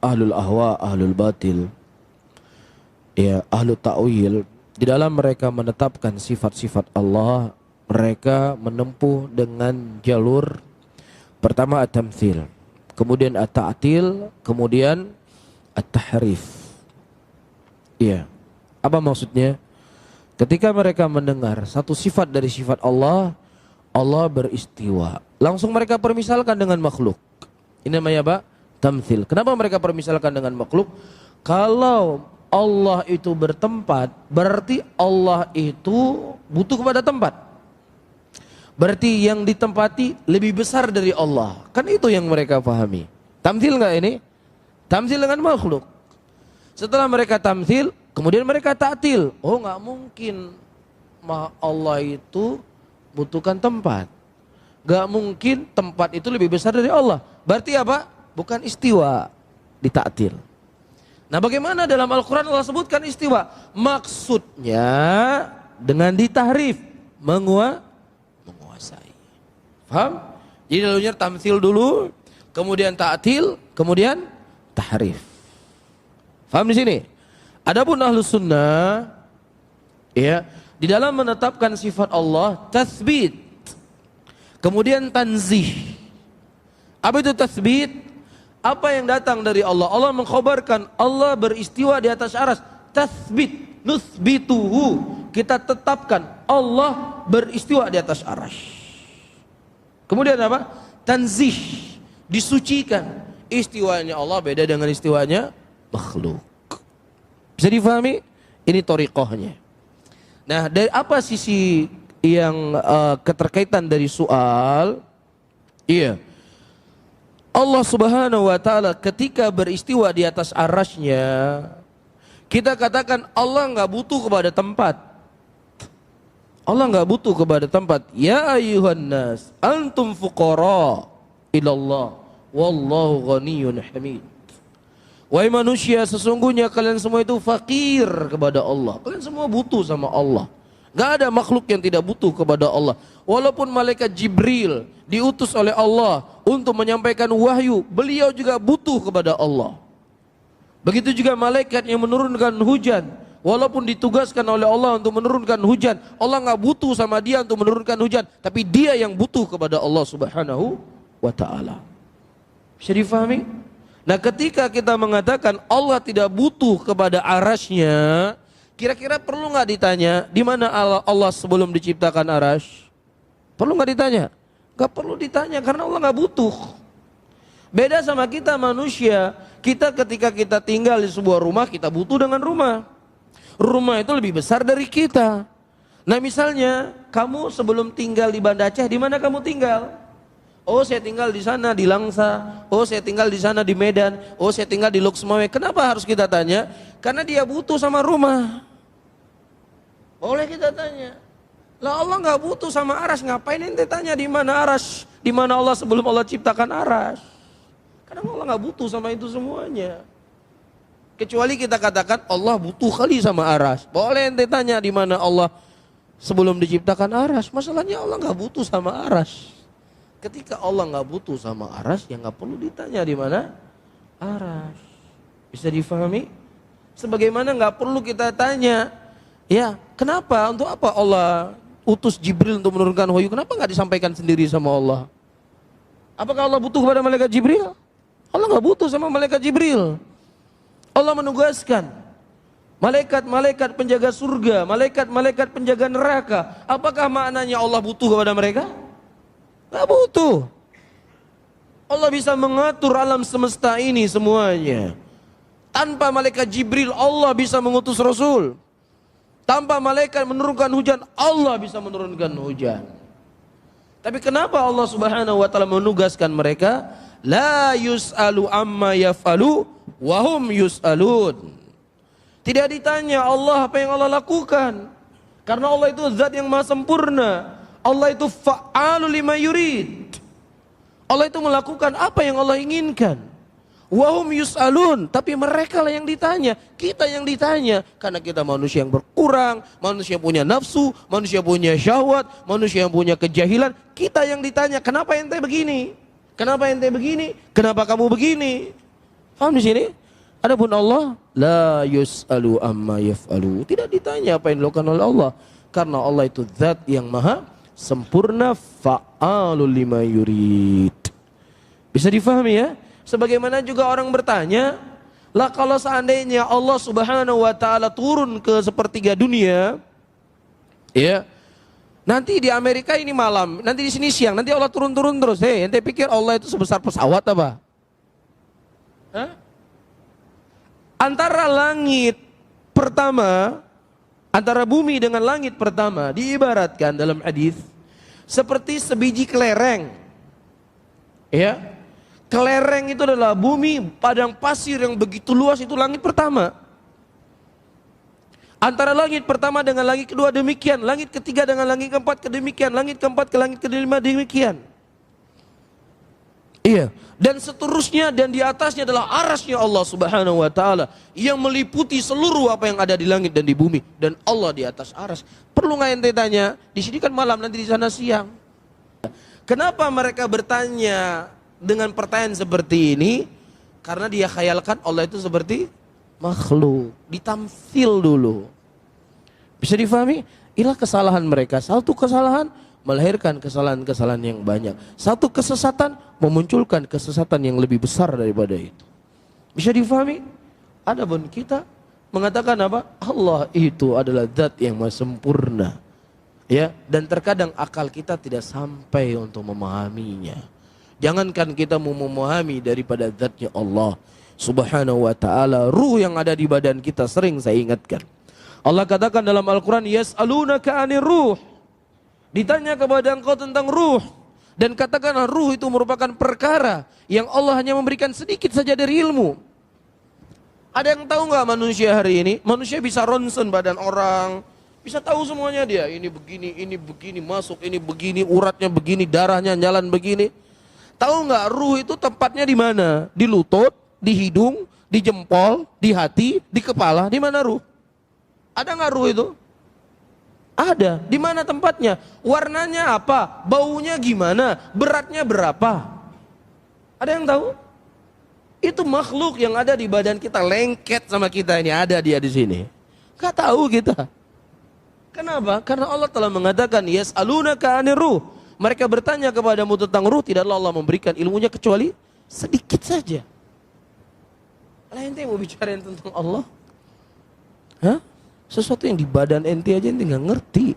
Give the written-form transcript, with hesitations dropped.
ahlul ahwa, ahlul batil, ya ahlul ta'wil, di dalam mereka menetapkan sifat-sifat Allah, mereka menempuh dengan jalur pertama at-tamtsil, kemudian at-ta'til, kemudian at-tahrif. Iya. Apa maksudnya? Ketika mereka mendengar satu sifat dari sifat Allah, Allah beristiwa, langsung mereka permisalkan dengan makhluk. Ini namanya apa? Tamtsil. Kenapa mereka permisalkan dengan makhluk? Kalau Allah itu bertempat, berarti Allah itu butuh kepada tempat. Berarti yang ditempati lebih besar dari Allah. Kan itu yang mereka pahami. Tamtsil enggak ini? Tamtsil dengan makhluk. Setelah mereka tamtsil, kemudian mereka ta'til. Oh, enggak mungkin Allah itu butuhkan tempat. Enggak mungkin tempat itu lebih besar dari Allah. Berarti apa? Bukan istiwa, ditaktil. Nah, bagaimana dalam Al-Quran Allah sebutkan istiwa? Maksudnya dengan ditahrif, menguasai. Paham? Jadi dulunya tamtsil dulu, kemudian ta'til, kemudian tahrif. Paham di sini? Adapun Ahlus Sunnah, ya, di dalam menetapkan sifat Allah, tatsbit, kemudian tanzih. Apa itu tatsbit? Apa yang datang dari Allah? Allah mengkhabarkan Allah beristiwa di atas arsy. Tatsbit, nutsbituhu, kita tetapkan Allah beristiwa di atas arsy. Kemudian apa? Tanzih, disucikan. Istiwanya Allah beda dengan istiwanya makhluk. Bisa difahami? Ini thariqahnya. Nah, dari apa sisi yang keterkaitan dari soal? Iya. Allah Subhanahu wa taala ketika beristiwa di atas arasy-Nya, kita katakan Allah enggak butuh kepada tempat. Allah enggak butuh kepada tempat. Ya ayyuhan nas, antum fuqara ilallah wallahu ghaniyyun hamid. Wahai manusia, sesungguhnya kalian semua itu fakir kepada Allah. Kalian semua butuh sama Allah. Gak ada makhluk yang tidak butuh kepada Allah. Walaupun malaikat Jibril diutus oleh Allah untuk menyampaikan wahyu, beliau juga butuh kepada Allah. Begitu juga malaikat yang menurunkan hujan, walaupun ditugaskan oleh Allah untuk menurunkan hujan, Allah gak butuh sama dia untuk menurunkan hujan, tapi dia yang butuh kepada Allah Subhanahu wa ta'ala. Bisa difahami? Nah, ketika kita mengatakan Allah tidak butuh kepada arasy-Nya, kira-kira perlu nggak ditanya di mana Allah sebelum diciptakan arasy? Perlu nggak ditanya? Nggak perlu ditanya karena Allah nggak butuh. Beda sama kita manusia, kita ketika kita tinggal di sebuah rumah, kita butuh dengan rumah. Rumah itu lebih besar dari kita. Nah, misalnya kamu sebelum tinggal di Banda Aceh, di mana kamu tinggal? Oh, saya tinggal di sana di Langsa. Oh, saya tinggal di sana di Medan. Oh, saya tinggal di Loksmawe. Kenapa harus kita tanya? Karena dia butuh sama rumah. Boleh kita tanya. Lah Allah nggak butuh sama arasy, ngapain ente tanya di mana arasy? Di mana Allah sebelum Allah ciptakan arasy? Karena Allah nggak butuh sama itu semuanya. Kecuali kita katakan Allah butuh kali sama arasy. Boleh ente tanya di mana Allah sebelum diciptakan arasy. Masalahnya Allah nggak butuh sama arasy. Ketika Allah nggak butuh sama arasy, ya nggak perlu ditanya di mana arasy. Bisa difahami? Sebagaimana nggak perlu kita tanya, ya kenapa, untuk apa Allah utus Jibril untuk menurunkan wahyu? Kenapa nggak disampaikan sendiri sama Allah? Apakah Allah butuh kepada malaikat Jibril? Allah nggak butuh sama malaikat Jibril. Allah menugaskan malaikat-malaikat penjaga surga, malaikat-malaikat penjaga neraka. Apakah maknanya Allah butuh kepada mereka? Gak butuh. Allah bisa mengatur alam semesta ini semuanya. Tanpa malaikat Jibril Allah bisa mengutus Rasul. Tanpa malaikat menurunkan hujan, Allah bisa menurunkan hujan. Tapi kenapa Allah Subhanahu wa taala menugaskan mereka? La yus'alu amma yaf'alu wa hum yus'alun. Tidak ditanya Allah apa yang Allah lakukan. Karena Allah itu zat yang maha sempurna. Allah itu fa'alu lima yurid. Allah itu melakukan apa yang Allah inginkan. Wahum yus'alun, tapi mereka lah yang ditanya, kita yang ditanya. Karena kita manusia yang berkurang, manusia yang punya nafsu, manusia punya syahwat, manusia yang punya kejahilan. Kita yang ditanya, kenapa ente begini? Kenapa ente begini? Kenapa kamu begini? Paham di sini? Adapun Allah la yus'alu amma yaf'alu. Tidak ditanya apa yang dilakukan oleh Allah, karena Allah itu zat yang maha sempurna, fa'alul lima yurid. Bisa difahami ya? Sebagaimana juga orang bertanya, lah kalau seandainya Allah Subhanahu wa taala turun ke sepertiga dunia, ya. Nanti di Amerika ini malam, nanti di sini siang, nanti Allah turun-turun terus. Hei, ente pikir Allah itu sebesar pesawat apa? Hah? Antara langit pertama, antara bumi dengan langit pertama diibaratkan dalam hadis seperti sebiji kelereng. Ya. Kelereng itu adalah bumi, padang pasir yang begitu luas, itu langit pertama. Antara langit pertama dengan langit kedua demikian, langit ketiga dengan langit keempat kedemikian, langit keempat ke langit kelima demikian. Iya, dan seterusnya, dan di atasnya adalah arasnya Allah Subhanahu wa taala yang meliputi seluruh apa yang ada di langit dan di bumi, dan Allah di atas aras. Perlu nggak ente tanya? Di sini kan malam, nanti di sana siang. Kenapa mereka bertanya dengan pertanyaan seperti ini? Karena dia khayalkan Allah itu seperti makhluk, ditamsil dulu. Bisa difahami? Inilah kesalahan mereka. Satu kesalahan melahirkan kesalahan-kesalahan yang banyak. Satu kesesatan memunculkan kesesatan yang lebih besar daripada itu. Bisa difahami? Adapun kita mengatakan apa? Allah itu adalah zat yang maha sempurna. Ya, dan terkadang akal kita tidak sampai untuk memahaminya. Jangankan kita mau memahami daripada zatnya Allah Subhanahu wa ta'ala, ruh yang ada di badan kita sering saya ingatkan. Allah katakan dalam Al-Quran, yas'alunaka 'anir ruh. Ditanya kepada engkau tentang ruh, dan katakanlah ruh itu merupakan perkara yang Allah hanya memberikan sedikit saja dari ilmu. Ada yang tahu nggak manusia hari ini? Manusia bisa ronsen badan orang, bisa tahu semuanya dia. Ini begini, masuk ini begini, uratnya begini, darahnya jalan begini. Tahu nggak ruh itu tempatnya di mana? Di lutut, di hidung, di jempol, di hati, di kepala. Di mana ruh? Ada nggak ruh itu? Ada. Di mana tempatnya? Warnanya apa? Baunya gimana? Beratnya berapa? Ada yang tahu? Itu makhluk yang ada di badan kita, lengket sama kita ini, ada dia di sini. Gak tahu kita. Kenapa? Karena Allah telah mengatakan yas'alunaka 'anir ruh. Mereka bertanya kepadamu tentang ruh, tidaklah Allah memberikan ilmunya kecuali sedikit saja. Lah ente mau bicarain tentang Allah? Hah? Sesuatu yang di badan ente aja ente nggak ngerti.